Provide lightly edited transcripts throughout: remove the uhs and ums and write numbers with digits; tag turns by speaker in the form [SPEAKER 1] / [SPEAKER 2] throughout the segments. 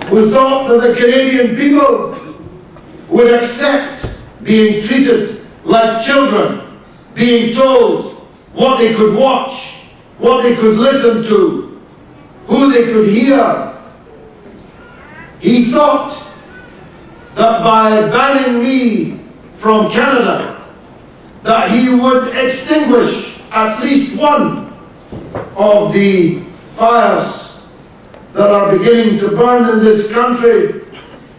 [SPEAKER 1] who thought that the Canadian people would accept being treated like children, being told what they could watch, what they could listen to, who they could hear. He thought that by banning me from Canada, that he would extinguish at least one of the fires that are beginning to burn in this country,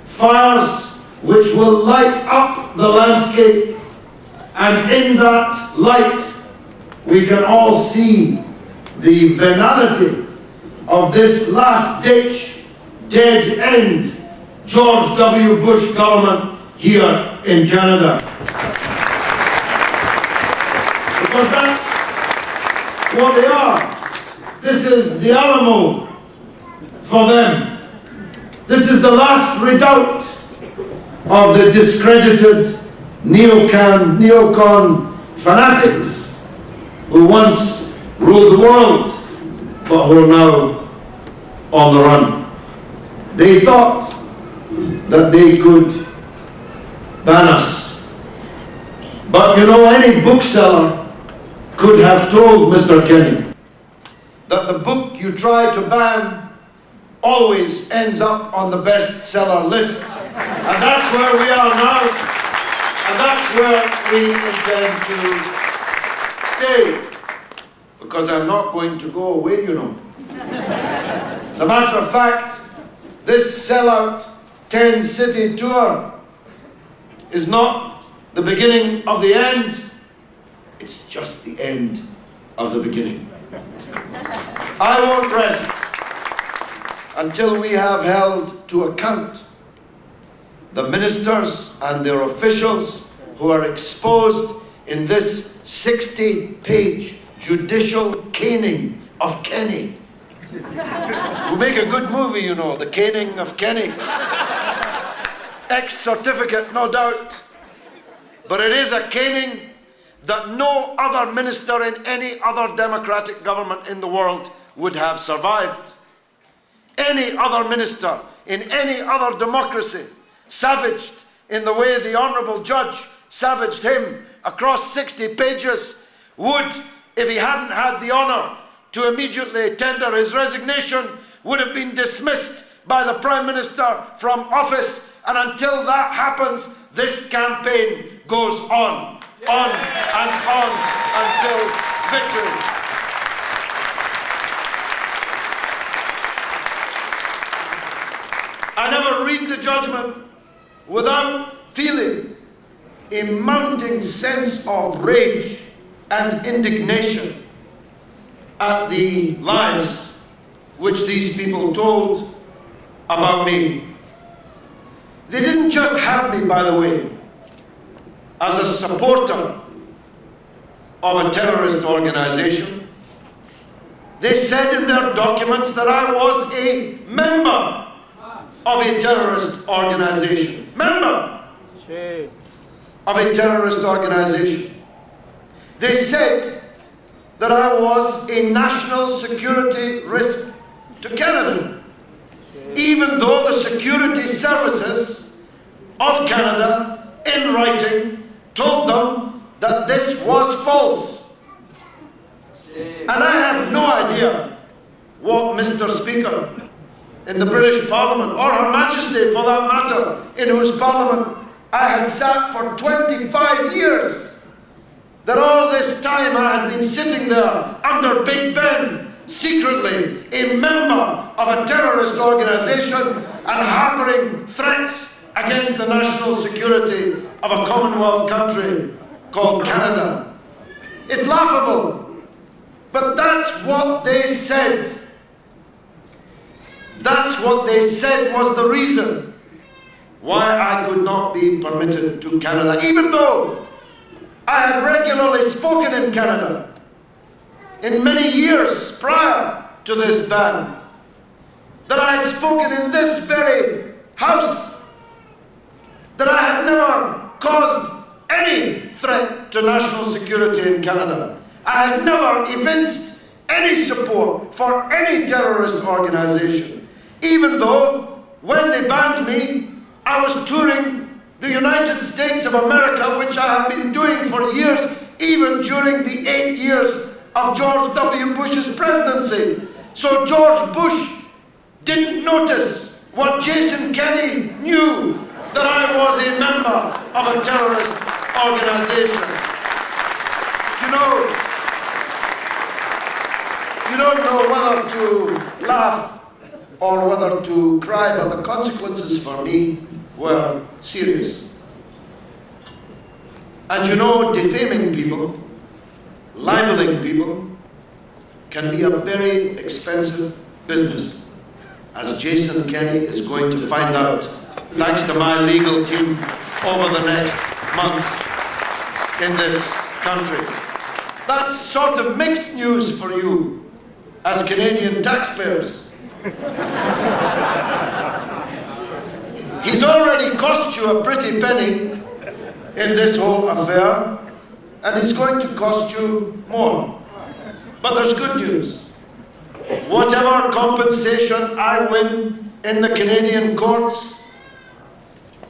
[SPEAKER 1] fires which will light up the landscape, and in that light we can all see the venality of this last-ditch, dead-end George W. Bush government here in Canada. Because that's what they are. This is the Alamo for them. This is the last redoubt of the discredited neocon fanatics who once ruled the world but who are now on the run. They thought that they could ban us. But you know, any bookseller could have told Mr. Kenny that the book you try to ban always ends up on the bestseller list. And that's where we are now, and that's where we intend to stay. Because I'm not going to go away, you know. As a matter of fact, this sellout 10-city tour is not the beginning of the end. It's just the end of the beginning. I won't rest until we have held to account the ministers and their officials who are exposed in this 60-page judicial caning of Kenny. We make a good movie, you know, the caning of Kenny. Ex-certificate, no doubt. But it is a caning that no other minister in any other democratic government in the world would have survived. Any other minister in any other democracy, savaged in the way the Honourable Judge savaged him across 60 pages, would, if he hadn't had the honour to immediately tender his resignation, would have been dismissed by the Prime Minister from office. And until that happens, this campaign goes on and on until victory. I never read the judgment without feeling a mounting sense of rage and indignation at the lies which these people told about me. They didn't just have me, by the way, as a supporter of a terrorist organization. They said in their documents that I was a member of a terrorist organization. Member of a terrorist organization. They said that I was a national security risk to Canada, even though the security services of Canada, in writing, told them that this was false. And I have no idea what Mr. Speaker in the British Parliament, or Her Majesty for that matter, in whose Parliament I had sat for 25 years, that all this time I had been sitting there under Big Ben, secretly a member of a terrorist organization and harboring threats against the national security of a Commonwealth country called Canada. It's laughable, but that's what they said. That's what they said was the reason why I could not be permitted to Canada, even though I had regularly spoken in Canada in many years prior to this ban, that I had spoken in this very house, that I had never caused any threat to national security in Canada. I had never evinced any support for any terrorist organization, even though when they banned me, I was touring the United States of America, which I have been doing for years, even during the 8 years of George W. Bush's presidency. So George Bush didn't notice what Jason Kenney knew, that I was a member of a terrorist organization. You don't know whether to laugh or whether to cry, but the consequences for me were serious. And you know, defaming people, libeling people, can be a very expensive business, as Jason Kenney is going to find out, thanks to my legal team over the next months in this country. That's sort of mixed news for you as Canadian taxpayers. He's already cost you a pretty penny in this whole affair, and he's going to cost you more. But there's good news. Whatever compensation I win in the Canadian courts,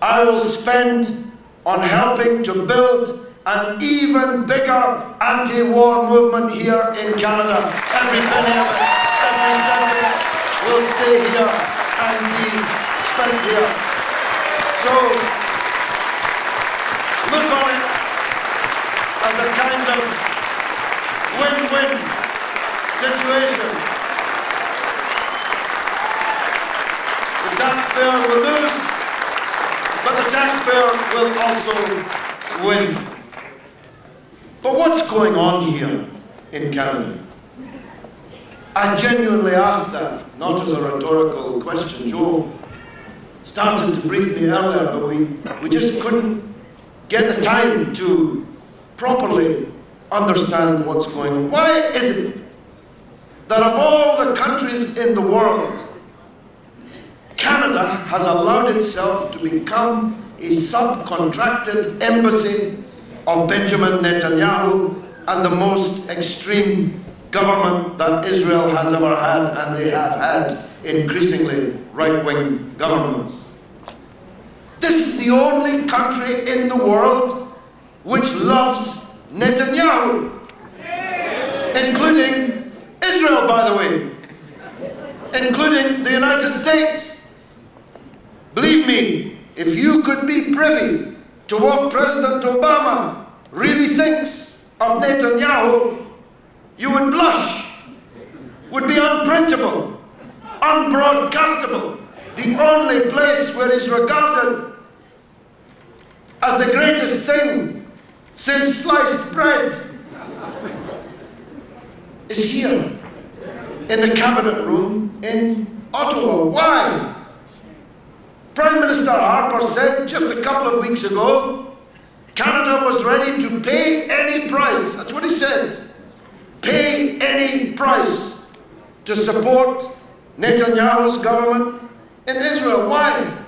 [SPEAKER 1] I will spend on helping to build an even bigger anti-war movement here in Canada. Every penny of it, every cent of it will stay here and be spent here. So look on it as a kind of win-win situation. The taxpayer will lose, but the taxpayer will also win. But what's going on here in Canada? I genuinely asked that, not as a rhetorical question. Joe started to brief me earlier, but we just couldn't get the time to properly understand what's going on. Why is it that of all the countries in the world, Canada has allowed itself to become a subcontracted embassy of Benjamin Netanyahu and the most extreme government that Israel has ever had, and they have had increasingly right-wing governments? This is the only country in the world which loves Netanyahu, including Israel, by the way, including the United States. Believe me, if you could be privy to what President Obama really thinks of Netanyahu, you would blush, would be unprintable, unbroadcastable. The only place where he's regarded as the greatest thing since sliced bread is here, in the cabinet room in Ottawa. Why? Prime Minister Harper said just a couple of weeks ago, Canada was ready to pay any price. That's what he said. Pay any price to support Netanyahu's government in Israel. Why?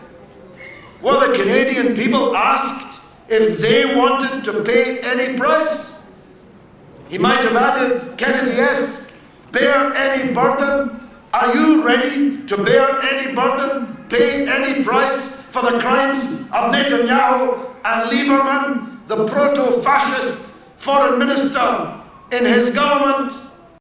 [SPEAKER 1] Were the Canadian people asked if they wanted to pay any price? He might have added, Kennedy-esque, bear any burden. Are you ready to bear any burden, pay any price for the crimes of Netanyahu and Lieberman, the proto-fascist foreign minister in his government?